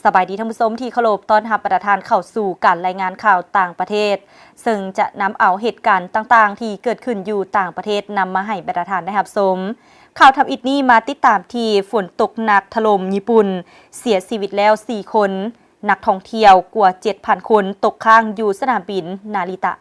สบายดีท่านผู้ชมที่เคารพต้อนรับประธานเข้าสู่การรายงานข่าวต่างประเทศซึ่งจะนำเอาเหตุการณ์ต่างๆที่เกิดขึ้นอยู่ต่างประเทศนำมาให้ประธานได้รับชมข่าวทับอิดนี้มาติดตามที่ฝนตกหนักถล่มญี่ปุ่นเสียชีวิตแล้ว4คนนักท่องเที่ยวกว่า 7,000 คนตกค้างอยู่สนามบินนาริตะ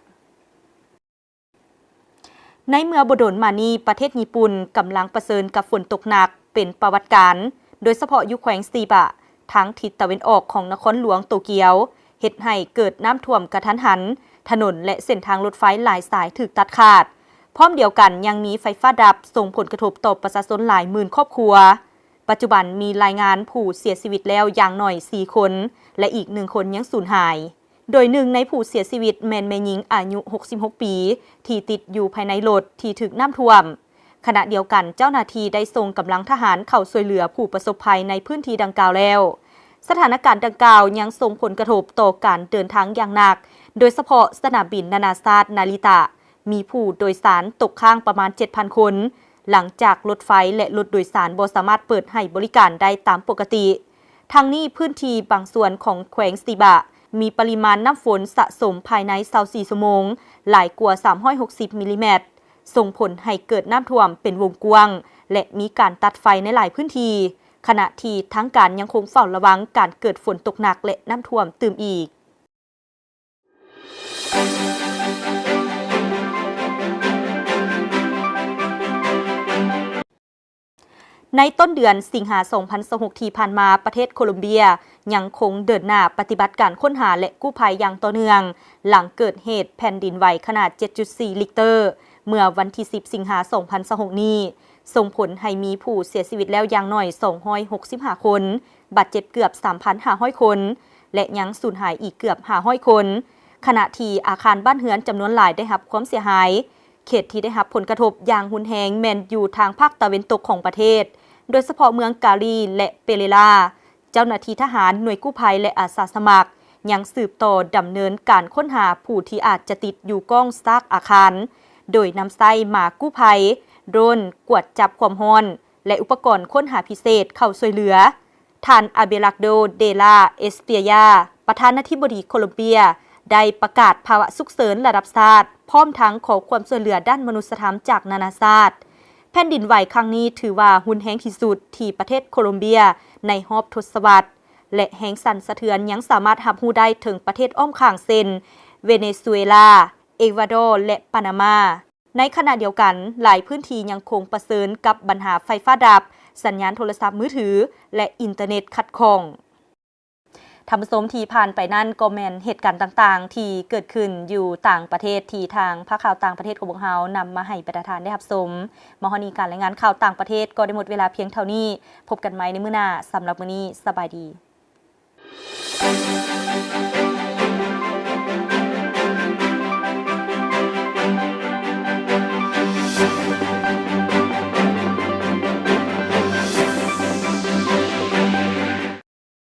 ในเมื่อบดลมานี้ประเทศญี่ปุ่นกำลังเผชิญกับฝนตกหนักเป็นประวัติการณ์โดยเฉพาะยุคแขวงซีบะทางทิศตะวันออกของนครหลวงโตเกียวเฮ็ดให้เกิดน้ำท่วมกระทันหันถนนและเส้นทางรถไฟหลายสายถูกตัดขาดพร้อมเดียวกันยังมีไฟฟ้าดับส่งผลกระทบต่อประชาชนหลายหมื่นครอบครัวปัจจุบันมีรายงานผู้เสียชีวิตแล้วอย่างน้อย4คนและอีก1คนยังสูญหายโดยหนึ่งในผู้เสียชีวิตแม่นแม่หญิงอายุ66ปีที่ติดอยู่ภายในรถที่ถูกน้ำท่วมขณะเดียวกันเจ้าหน้าที่ได้ส่งกำลังทหารเข้าช่วยเหลือผู้ประสบภัยในพื้นที่ดังกล่าวแล้วสถานการณ์ดังกล่าวยังส่งผลกระทบต่อการเดินทางอย่างหนักโดยเฉพาะสนามบินนานาชาตินาริตะมีผู้โดยสารตกค้างประมาณ 7,000 คนหลังจากรถไฟและรถโดยสารบ่สามารถเปิดให้บริการได้ตามปกติทางนี้พื้นที่บางส่วนของแขวงซิบะมีปริมาณน้ำฝนสะสมภายใน24ชั่วโมงหลายกว่า360มิลลิเมตรส่งผลให้เกิดน้ำท่วมเป็นวงกว้างและมีการตัดไฟในหลายพื้นที่ขณะที่ทั้งการยังคงเฝ้าระวังการเกิดฝนตกหนักและน้ำท่วมตื่มอีกในต้นเดือนสิงหาคม 2026 ที่ผ่านมาประเทศโคลอมเบียยังคงเดินหน้าปฏิบัติการค้นหาและกู้ภัยอย่างต่อเนื่องหลังเกิดเหตุแผ่นดินไหวขนาด 7.4 ลิกเตอร์เมื่อวันที่ 10 สิงหาคม 2026 นี้ส่งผลให้มีผู้เสียชีวิตแล้วอย่างน้อย265คนบาดเจ็บเกือบ 3,500 คนและยังสูญหายอีกเกือบ500คนขณะที่อาคารบ้านเรือนจำนวนหลายได้รับความเสียหายเขตที่ได้รับผลกระทบอย่างรุนแรงแม่นอยู่ทางภาคตะวันตกของประเทศโดยเฉพาะเมืองกาลีและเปเรลาเจ้าหน้าที่ทหารหน่วยกู้ภัยและอาสาสมัครยังสืบต่อดำเนินการค้นหาผู้ที่อาจจะติดอยู่ก้องซากอาคารโดยนำไส้หมากู้ภัยโดรนกวดจับความร้อนและอุปกรณ์ค้นหาพิเศษเข้าช่วยเหลือท่านอาเบลักโดเดลาเอสเปียาประธานาธิบดีโคลอมเบียได้ประกาศภาวะฉุกเฉินระดับชาติพร้อมทั้งขอความช่วยเหลือด้านมนุษยธรรมจากนานาชาติแผ่นดินไหวครั้งนี้ถือว่ารุนแรงที่สุดที่ประเทศโคลอมเบียในรอบทศวรรษและแรงสั่นสะเทือนยังสามารถรับรู้ได้ถึงประเทศอ้อมข้างเช่นเวเนซุเอลาเอกวาดอร์และปานามาในขณะเดียวกันหลายพื้นที่ยังคงเผชิญกับปัญหาไฟฟ้าดับสัญญาณโทรศัพท์มือถือและอินเทอร์เน็ตขัดข้องท่านผู้ชมที่ผ่านไปนั่นก็แม่นเหตุการณ์ต่างๆที่เกิดขึ้นอยู่ต่างประเทศที่ทางภาคข่าวต่างประเทศของพวกเรานำมาให้ประธานได้รับชมมาฮอนีการรายงานข่าวต่างประเทศก็ได้หมดเวลาเพียงเท่านี้พบกันใหม่ในมื้อหน้าสำหรับมื้อนี้สบายดี